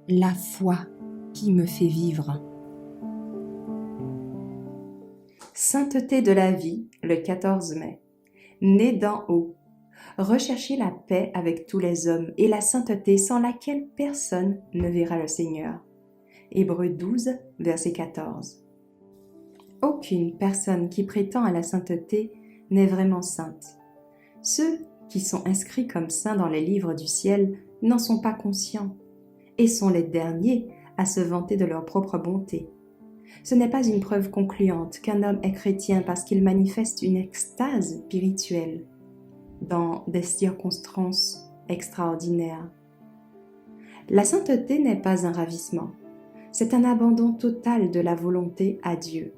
la foi qui me fait vivre. Sainteté de la vie, le 14 mai. Né d'en haut. Recherchez la paix avec tous les hommes et la sainteté sans laquelle personne ne verra le Seigneur. Hébreux 12, verset 14. Aucune personne qui prétend à la sainteté n'est vraiment sainte. Ceux qui sont inscrits comme saints dans les livres du ciel n'en sont pas conscients et sont les derniers à se vanter de leur propre bonté. Ce n'est pas une preuve concluante qu'un homme est chrétien parce qu'il manifeste une extase spirituelle dans des circonstances extraordinaires. La sainteté n'est pas un ravissement, c'est un abandon total de la volonté à Dieu.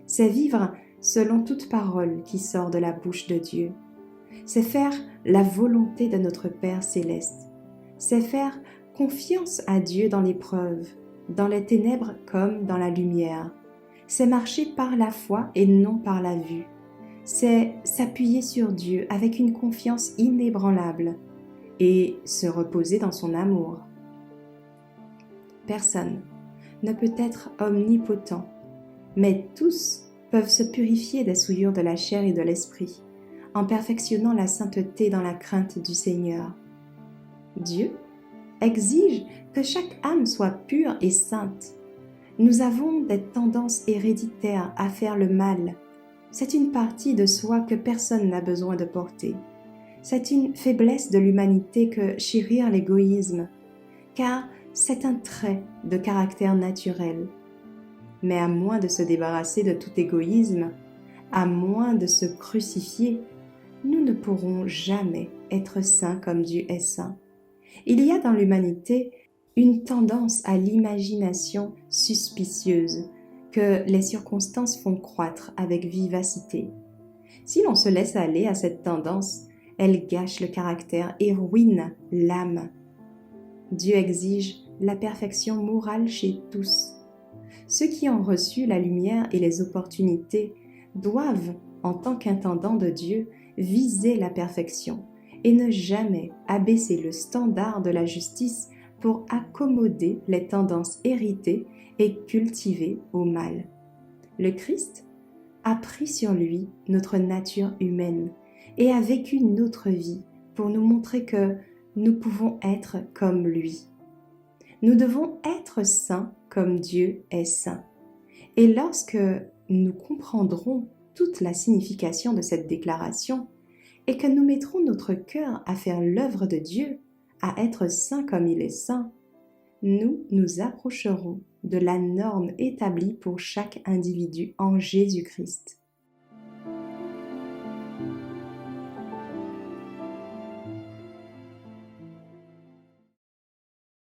C'est vivre selon toute parole qui sort de la bouche de Dieu. C'est faire la volonté de notre Père céleste. C'est faire confiance à Dieu dans l'épreuve, dans les ténèbres comme dans la lumière. C'est marcher par la foi et non par la vue. C'est s'appuyer sur Dieu avec une confiance inébranlable et se reposer dans son amour. Personne ne peut être omnipotent, mais tous peuvent se purifier des souillures de la chair et de l'esprit, en perfectionnant la sainteté dans la crainte du Seigneur. Dieu exige que chaque âme soit pure et sainte. Nous avons des tendances héréditaires à faire le mal. C'est une partie de soi que personne n'a besoin de porter. C'est une faiblesse de l'humanité que chérir l'égoïsme, car c'est un trait de caractère naturel. Mais à moins de se débarrasser de tout égoïsme, à moins de se crucifier, nous ne pourrons jamais être saints comme Dieu est saint. Il y a dans l'humanité une tendance à l'imagination suspicieuse que les circonstances font croître avec vivacité. Si l'on se laisse aller à cette tendance, elle gâche le caractère et ruine l'âme. Dieu exige la perfection morale chez tous. Ceux qui ont reçu la lumière et les opportunités doivent, en tant qu'intendants de Dieu, viser la perfection et ne jamais abaisser le standard de la justice pour accommoder les tendances héritées et cultivées au mal. Le Christ a pris sur lui notre nature humaine et a vécu notre vie pour nous montrer que nous pouvons être comme lui. Nous devons être saints comme Dieu est saint. Et lorsque nous comprendrons toute la signification de cette déclaration et que nous mettrons notre cœur à faire l'œuvre de Dieu, à être saint comme il est saint, nous nous approcherons de la norme établie pour chaque individu en Jésus-Christ.